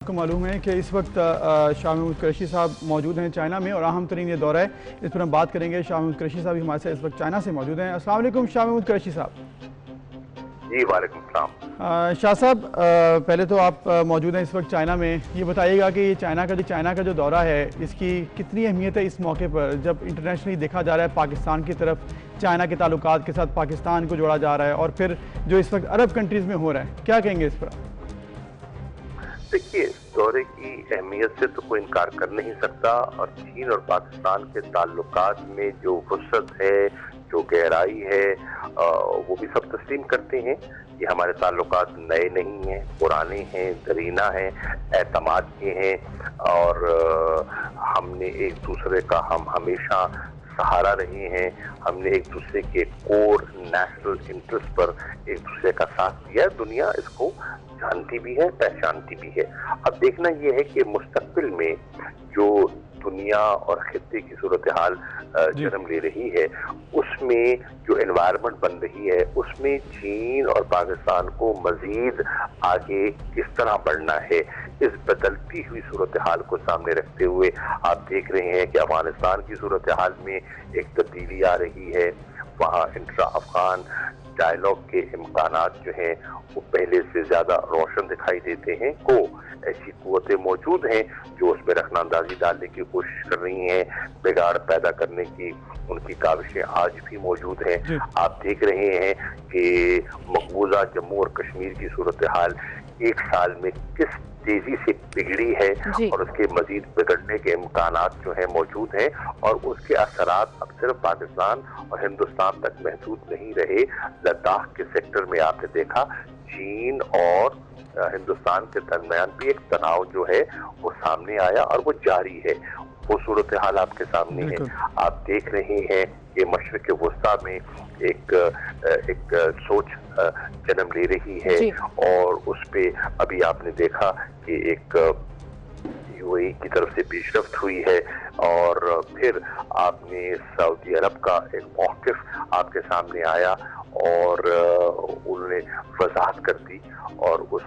आपको मालूम है कि इस वक्त शाह महमूद कुरैशी साहब मौजूद हैं चाइना में और अहम तरीन ये दौरा है, इस पर हम बात करेंगे। शाह महमूद कुरैशी साहब हमारे साथ इस वक्त चाइना से मौजूद हैं। अस्सलाम वालेकुम शाह महमूद कुरैशी साहब। जी वालेकुम सलाम। शाह साहब, पहले तो आप मौजूद हैं इस वक्त चाइना में, ये बताइएगा कि ये चाइना का जो दौरा है इसकी कितनी अहमियत है इस मौके पर, जब इंटरनेशनली देखा जा रहा है पाकिस्तान की तरफ चाइना के ताल्लुकात के साथ पाकिस्तान को जोड़ा जा रहा है और फिर जो इस वक्त अरब कंट्रीज़ में हो रहा है, क्या कहेंगे इस पर? देखिए, दौरे की अहमियत से तो कोई इनकार कर नहीं सकता और चीन और पाकिस्तान के ताल्लुकात में जो वसअत है, जो गहराई है, वो भी सब तस्लीम करते हैं। ये हमारे ताल्लुकात नए नहीं हैं, पुराने हैं, दरीना हैं, एतमाद के हैं और हमने एक दूसरे का हम हमेशा सहारा रहे हैं। हमने एक दूसरे के कोर नेशनल इंटरेस्ट पर एक दूसरे का साथ दिया है। दुनिया इसको जानती भी है, पहचानती भी है। अब देखना यह है कि मुस्तकबिल में जो दुनिया और खित्ते की सूरत हाल जन्म ले रही है, उसमें जो एनवायरनमेंट बन रही है, उसमें चीन और पाकिस्तान को मजीद आगे किस तरह बढ़ना है, इस बदलती हुई सूरत हाल को सामने रखते हुए आप देख रहे हैं कि अफगानिस्तान की सूरत हाल में एक तब्दीली आ रही है। वहाँ इंट्रा अफगान डायलॉग के इम्कानात जो हैं वो पहले से ज़्यादा रोशन दिखाई देते हैं। ऐसी कुव्वतें मौजूद हैं जो उसमें रखना अंदाजी डालने की कोशिश कर रही हैं, बिगाड़ पैदा करने की उनकी काविशें आज भी मौजूद हैं। आप देख रहे हैं कि मकबूजा जम्मू और कश्मीर की सूरत हाल एक साल में किस तेजी से बिगड़ी है और उसके मजीद बिगड़ने के इम्कानात जो है मौजूद हैं और उसके असरात अब सिर्फ पाकिस्तान और हिंदुस्तान तक महदूद नहीं रहे। लद्दाख के सेक्टर में आपने देखा चीन और हिंदुस्तान के दरमियान भी एक तनाव जो है वो सामने आया और वो जारी है। वो सूरत हाल आपके सामने है। आप देख रहे हैं कि मशरिक़ वुस्ता में एक सोच जन्म ले रही है और उस पे अभी आपने देखा कि एक यूएई की तरफ से पेशरफ्त हुई है और फिर आपने सऊदी अरब का एक मौक़िफ़ आपके सामने आया और उन्होंने वजाहत कर दी और उस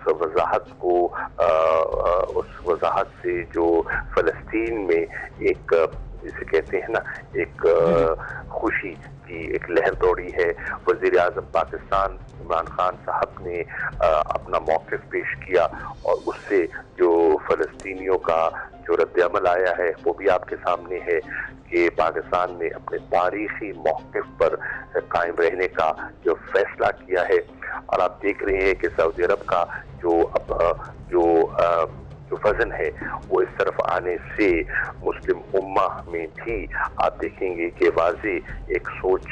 वजाहत से जो फ़लस्तीन में एक जिसे कहते हैं ना एक खुशी की एक लहर दौड़ी है। वज़ीर आज़म पाकिस्तान इमरान खान साहब ने अपना मौक़िफ़ पेश किया और उससे जो फ़लस्तीनियों का जो रद्द-ए-अमल आया है वो भी आपके सामने है कि पाकिस्तान ने अपने तारीख़ी मौक़िफ़ पर कायम रहने का जो फैसला किया है। और आप देख रहे हैं कि सऊदी अरब का जो वज़न है वो इस तरफ आने से मुस्लिम उम्मा में भी आप देखेंगे कि वाज़ेह एक सोच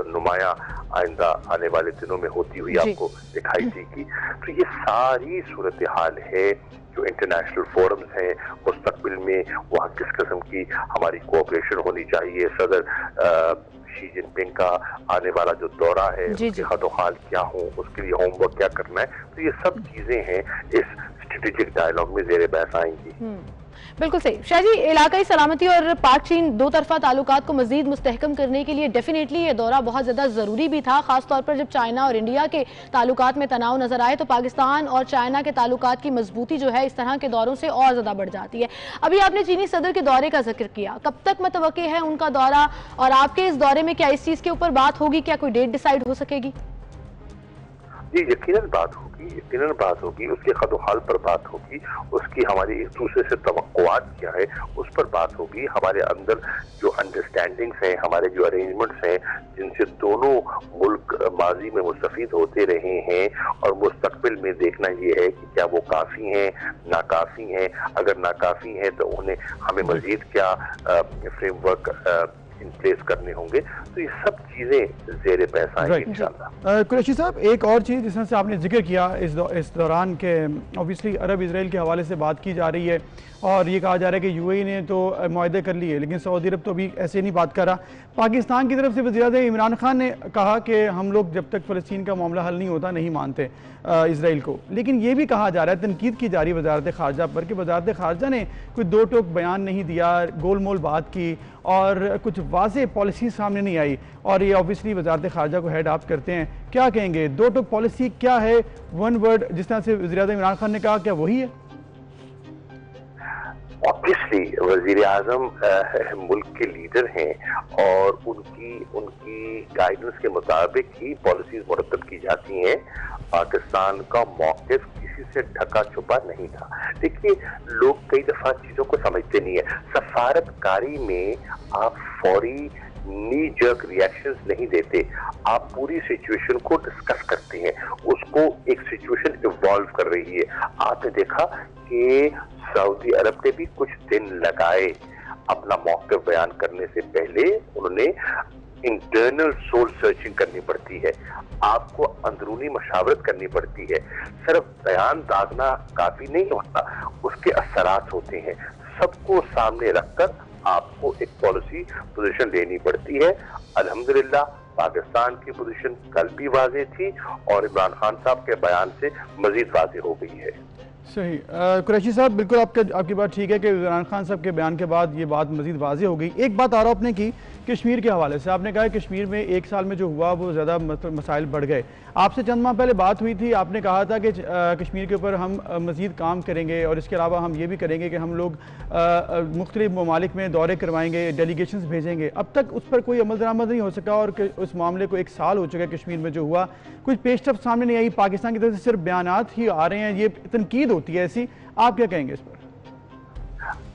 नुमाया आइंदा आने वाले दिनों में होती हुई आपको दिखाई देगी। तो ये सारी सूरत हाल है जो इंटरनेशनल फोरम्स हैं, मुस्तकबिल में वहाँ किस किस्म की हमारी कोऑपरेशन होनी चाहिए, सदर शी जिनपिंग का आने वाला जो दौरा है उसके हदोहाल क्या हो, उसके लिए होमवर्क क्या करना है, तो ये सब चीज़ें हैं इस स्ट्रेटेजिक डायलॉग में ज़ेरे बहस आएंगी। बिल्कुल सही। शाह जी, इलाकाई सलामती और पाक चीन दो तरफा ताल्लुकात को मजीद मुस्तहकम करने के लिए डेफिनेटली ये दौरा बहुत ज़्यादा ज़रूरी भी था, खासतौर पर जब चाइना और इंडिया के ताल्लुकात में तनाव नजर आए तो पाकिस्तान और चाइना के ताल्लुकात की मजबूती जो है इस तरह के दौरों से और ज़्यादा बढ़ जाती है। अभी आपने चीनी सदर के दौरे का जिक्र किया, कब तक मतवक्के है उनका दौरा और आपके इस दौरे में क्या इस चीज़ के ऊपर बात होगी, क्या कोई डेट डिसाइड हो सकेगी? जी यकीनन बात होगी, उसके खदोहाल पर बात होगी, उसकी हमारी एक दूसरे से तवक्कुआत क्या है उस पर बात होगी। हमारे अंदर जो अंडरस्टैंडिंग्स हैं, हमारे जो अरेंजमेंट्स हैं जिनसे दोनों मुल्क माजी में मुस्तफीद होते रहे हैं और मुस्तकबिल में देखना ये है कि क्या वो काफ़ी हैं, नाकाफ़ी हैं। अगर नाकाफ़ी हैं तो उन्हें हमें मज़ीद क्या फ्रेमवर्क इन प्लेस करने होंगे। तो ये सब चीज़ें ज़ेरे बहस आएंगी इंशाअल्लाह। कुरैशी साहब, एक और चीज़ जिस तरह से आपने जिक्र किया इस दौरान के ऑब्वियसली अरब इसराइल के हवाले से बात की जा रही है और ये कहा जा रहा है कि यूएई ने तो मुआहदे कर लिए लेकिन सऊदी अरब तो अभी ऐसे नहीं बात कर रहा। पाकिस्तान की तरफ से वज़ीर-ए-आज़म इमरान खान ने कहा कि हम लोग जब तक फ़लस्तीन का मामला हल नहीं होता नहीं मानते इसराइल को, लेकिन ये भी कहा जा रहा है, तनकीद की जा रही है वज़ारत ख़ारजा पर कि वज़ारत ख़ारजा ने कोई दो टोक बयान नहीं दिया, गोल मोल बात की और कुछ वाज़ेह पॉलिसी सामने नहीं आई और ये ऑब्वियसली वज़ारत ख़ारजा को हेड आप करते हैं। क्या कहेंगे, दो टोक पॉलिसी क्या है, वन वर्ड जिस तरह से वज़ीर-ए-आज़म इमरान खान ने कहा, क्या वही है? ऑब्वियसली वजीर आजम मुल्क के लीडर हैं और उनकी गाइडेंस के मुताबिक ही पॉलिसीज मुरतब की जाती हैं। पाकिस्तान का मौक़िफ़ किसी से ढका छुपा नहीं था। देखिए, लोग कई दफा चीजों को समझते नहीं है। सफारतकारी में आप फौरी नी जर्क रिएक्शंस नहीं देते, आप पूरी सिचुएशन को डिस्कस करते हैं, उसको एक सिचुएशन इवॉल्व कर रही है। आपने देखा कि सऊदी अरब ने भी कुछ दिन लगाए अपना मौक़िफ़ बयान करने से पहले। उन्होंने इंटरनल सोल सर्चिंग करनी पड़ती है, आपको अंदरूनी मशावरत करनी पड़ती है। सिर्फ बयान दागना काफी नहीं होता, उसके असरात होते हैं। सबको सामने रखकर आपको एक पॉलिसी पोजीशन लेनी पड़ती है। अल्हम्दुलिल्लाह पाकिस्तान की पोजीशन कल भी वाज़ेह थी और इमरान खान साहब के बयान से मजीद वाज़ेह हो गई है। सही। कुरैशी साहब, बिल्कुल आपकी बात ठीक है कि इमरान खान साहब के बयान के बाद ये बात मजीद वाज़ेह हो गई। एक बात आरोप आपने की कश्मीर के हवाले से, आपने कहा कश्मीर में एक साल में जो हुआ वो ज़्यादा मसाइल बढ़ गए। आपसे चंद माह पहले बात हुई थी, आपने कहा था कि कश्मीर के ऊपर हम मज़ीद काम करेंगे और इसके अलावा हम ये भी करेंगे कि हम लोग मुख्तलिफ ममालिक में दौरे करवाएंगे, डेलीगेशंस भेजेंगे। अब तक उस पर कोई अमल दरामद नहीं हो सका और उस मामले को एक साल हो चुका है। कश्मीर में जो हुआ कुछ पेशरफ सामने नहीं आई, पाकिस्तान की तरफ से सिर्फ बयानात ही आ रहे हैं, ये तनकीद होती है ऐसी। आप क्या कहेंगे इस पर?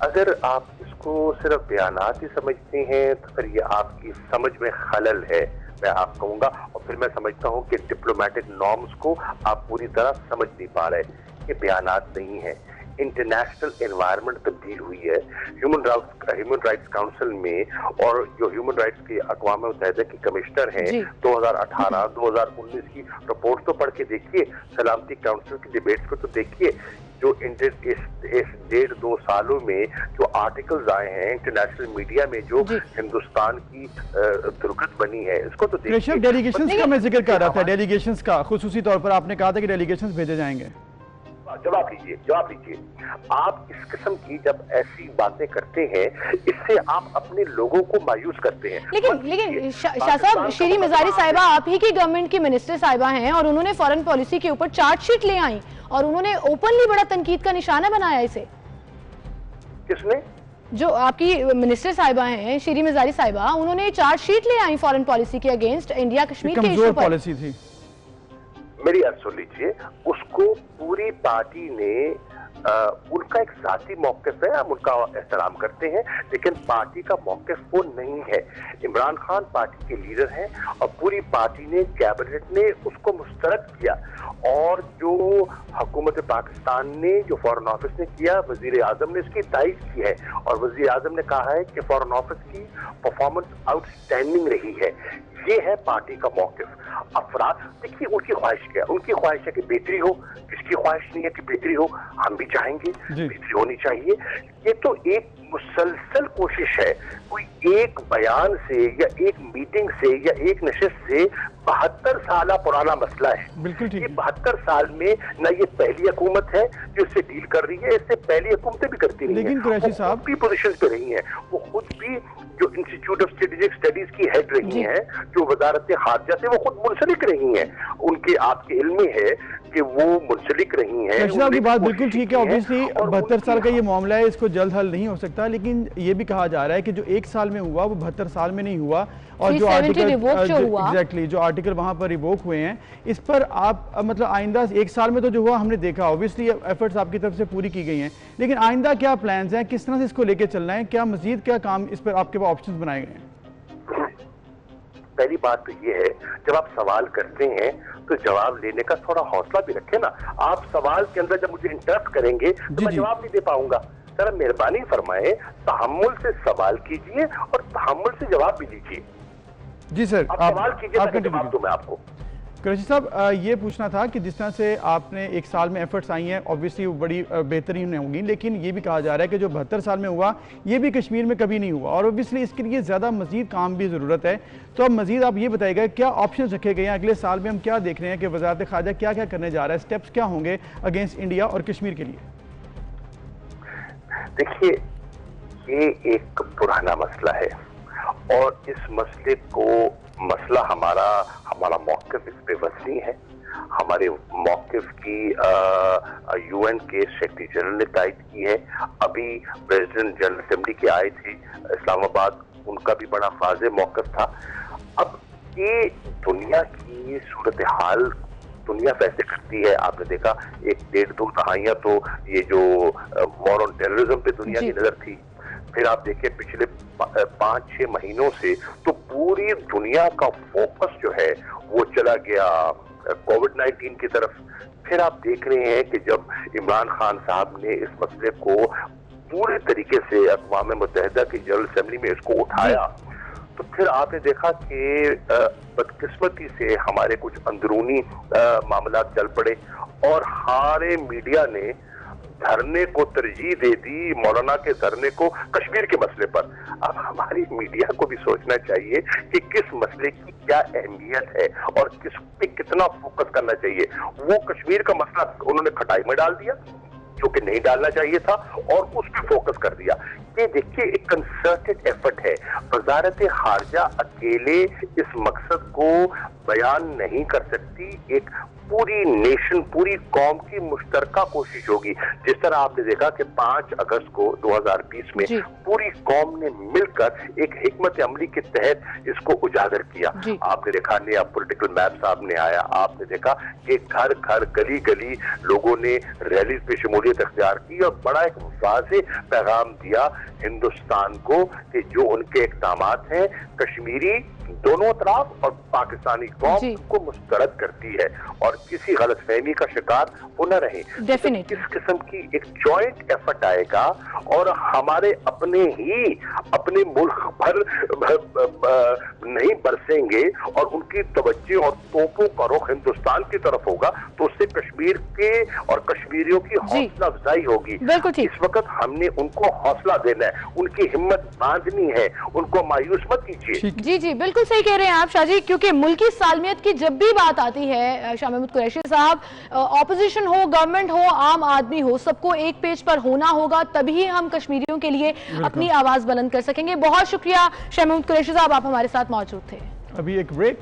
अगर आप इसको सिर्फ बयानात ही समझते हैं तो फिर ये आपकी समझ में खलल है, मैं आप कहूँगा। और फिर मैं समझता हूँ कि डिप्लोमेटिक नॉर्म्स को आप पूरी तरह समझ नहीं पा रहे। ये बयानात नहीं है, इंटरनेशनल एनवायरनमेंट तब्दील हुई है। ह्यूमन राइट्स काउंसिल में और जो ह्यूमन राइट्स के अक़वाम मुत्तहिदा की कमिश्नर हैं 2018-2019 की रिपोर्ट तो पढ़ के देखिए, सलामती काउंसिल की डिबेट्स को तो देखिए। जो इस 1.5-2 सालों में जो आर्टिकल्स आए हैं इंटरनेशनल मीडिया में, जो हिंदुस्तान की दुर्गत बनी है, इसको तो देखिए। डेलीगेशंस का मैं जिक्र कर रहा था, डेलीगेशंस का खुसूसी तौर पर आपने कहा था कि डेलीगेशंस भेजे जाएंगे। जवाब लीजिए। आप इस किस्म की जब ऐसी बातें करते हैं, इससे आप अपने लोगों को मायूस करते हैं। लेकिन शाह साहब, शीरी मिजारी साहिबा आप ही की गवर्नमेंट की मिनिस्टर साहिबा हैं और उन्होंने फॉरेन पॉलिसी के ऊपर चार्जशीट ले आई और उन्होंने ओपनली बड़ा तनकीद का निशाना बनाया इसे। किसने? जो आपकी मिनिस्टर साहिबा हैं शीरी मिजारी साहिबा, उन्होंने चार्जशीट ले आई फॉरेन पॉलिसी के अगेंस्ट इंडिया कश्मीर के इशू पर। पॉलिसी थी। मेरी अर्ज सुन लीजिए, उसको पूरी पार्टी ने उनका एक जाती मौक़िफ़ है, हम उनका एहतराम करते हैं, लेकिन पार्टी का मौक़िफ़ वो नहीं है। इमरान खान पार्टी के लीडर हैं और पूरी पार्टी ने, कैबिनेट ने उसको मुस्तरद किया। और जो हुकूमत पाकिस्तान ने, जो फॉरेन ऑफिस ने किया, वजीर आजम ने इसकी तारीफ की है और वजीर आजम ने कहा है कि फॉरेन ऑफिस की परफॉर्मेंस आउटस्टैंडिंग रही है। ये है पार्टी का मौक़िफ़। अफराद देखिए, उनकी ख्वाहिश क्या है? उनकी ख्वाहिश है कि बेहतरी हो, किसकी ख्वाहिश नहीं है कि बेहतरी हो? हम भी चाहेंगे बेहतरी होनी चाहिए। ये तो एक मुसलसल कोशिश है, कोई एक बयान से या एक मीटिंग से या एक नशिस्त से 72 साल पुराना मसला है। ये 72 साल में न ये पहली हुकूमत है जो इससे डील कर रही है, इससे पहली हुकूमतें भी करती रही हैं। लेकिन कुरैशी साहब भी पोजीशन पे रही हैं, वो खुद भी जो इंस्टीट्यूट ऑफ स्ट्रेटेजिक स्टडीज की हेड रही हैं, जो वजारत खारजा से वो खुद मुंसलिक रही हैं। उनके आपके इल्म में है कि वो मुंसलिक रही हैं। आपकी बात बिल्कुल ठीक है। ऑब्वियसली 72 साल का ये मामला है, इसको जल्द हल नहीं हो सकता, लेकिन ये भी कहा जा रहा है कि जो एक साल में हुआ वो 72 साल में नहीं हुआ। और जो आर्टिकल एग्जैक्टली जो आर्टिकल वहां पर रिवोक हुए हैं, इस पर आप मतलब आइंदा एक साल में तो जो हुआ हमने देखा, ऑब्वियसली एफर्ट्स आपकी तरफ से पूरी की गई हैं, लेकिन आइंदा क्या प्लान्स हैं, किस तरह से इसको लेके चलना है, क्या मजीद क्या काम इस पर आपके पास ऑप्शंस बनाए गए हैं? पहली बात तो ये है, जब आप सवाल करते हैं तो जवाब लेने का थोड़ा हौसला भी रखें ना। आप सवाल के अंदर जब मुझे इंटरप्ट करेंगे तो मैं जवाब नहीं दे पाऊंगा। जरा मेहरबानी फरमाए, तहम्मुल से सवाल कीजिए और तहम्मुल से जवाब भी दीजिए। जी सर, आप सवाल कीजिए, जवाब दूं मैं आपको। कुरैशी साहब, ये पूछना था कि जिस तरह से आपने एक साल में एफर्ट्स आई हैं, ऑब्वियसली वो बड़ी बेहतरीन होंगी, लेकिन ये भी कहा जा रहा है कि जो 72 साल में हुआ ये भी कश्मीर में कभी नहीं हुआ और ऑब्वियसली इसके लिए ज़्यादा मजीद काम भी ज़रूरत है। तो अब मजीद आप ये बताइएगा क्या ऑप्शन रखे गए हैं, अगले साल में हम क्या देख रहे हैं कि वज़ारत ख़ारजा क्या क्या करने जा रहा है, स्टेप्स क्या होंगे अगेंस्ट इंडिया और कश्मीर के लिए? देखिए, ये एक पुराना मसला है और इस मसले को हमारा मौक़िफ़ इस पे वसी है। हमारे मौक़िफ़ की UN के सेक्रेटरी जनरल ने तायद की है। अभी प्रेसिडेंट जनरल असेंबली के आए थे इस्लामाबाद, उनका भी बड़ा वाज़ेह मौक़िफ़ था। अब ये दुनिया की सूरत हाल दुनिया फैसले करती है। आपने देखा 1-1.5-2 दहाइयाँ तो ये जो वॉर ऑन टेररिज्म पे दुनिया की नजर थी, फिर आप देखिए पिछले 5-6 महीनों से तो पूरी दुनिया का फोकस जो है वो चला गया कोविड-19 की तरफ। फिर आप देख रहे हैं कि जब इमरान खान साहब ने इस मसले को पूरे तरीके से अक़वाम मुत्तहिदा की जनरल असेंबली में इसको उठाया, तो फिर आपने देखा कि बदकिस्मती से हमारे कुछ अंदरूनी मामला चल पड़े और हमारे मीडिया ने धरने को तरजीह दे दी, मौलाना के धरने को कश्मीर के मसले पर। अब हमारी मीडिया को भी सोचना चाहिए कि किस मसले की क्या अहमियत है और किस पे कितना फोकस करना चाहिए। वो कश्मीर का मसला उन्होंने खटाई में डाल दिया जो कि नहीं डालना चाहिए था और उस पर फोकस कर दिया। ये देखिए एक कंसर्टेड एफर्ट है। वजारत खारजा अकेले इस मकसद को बयान नहीं कर सकती, एक पूरी नेशन, पूरी कौम की मुश्तरका कोशिश होगी। जिस तरह आपने देखा कि 5 अगस्त को 2020 में पूरी कौम ने मिलकर एक हिकमत अमली के तहत इसको उजागर किया। आपने देखा नया पॉलिटिकल मैप सामने आया, आपने देखा कि घर घर गली गली लोगों ने रैलीज में शमूलियत अख्तियार की और बड़ा एक वाज़ेह पैगाम दिया हिंदुस्तान को कि जो उनके इक़दामात हैं कश्मीरी दोनों तरफ और पाकिस्तानी कौम को मुस्तरद करती है और किसी गलतफहमी का शिकार वो न रहे। डेफिनेटली इस किस्म की एक जॉइंट एफर्ट आएगा और हमारे अपने मुल्क भर नहीं बरसेंगे और उनकी तवज्जो और तोपों का रुख हिंदुस्तान की तरफ होगा, तो उससे कश्मीर के और कश्मीरियों की हौसला अफजाई होगी। इस वक्त हमने उनको हौसला देना है, उनकी हिम्मत बांधनी है, उनको मायूस मत कीजिए। जी जी बिल्कुल सही कह रहे हैं आप शाहजी, क्योंकि मुल्की सालमियत की जब भी बात आती है शाह महमूद कुरैशी साहब, ऑपोजिशन हो, गवर्नमेंट हो, आम आदमी हो, सबको एक पेज पर होना होगा, तभी हम कश्मीरियों के लिए अपनी आवाज बुलंद कर सकेंगे। बहुत शुक्रिया शाह महमूद कुरैशी साहब, आप हमारे साथ मौजूद थे। अभी एक ब्रेक।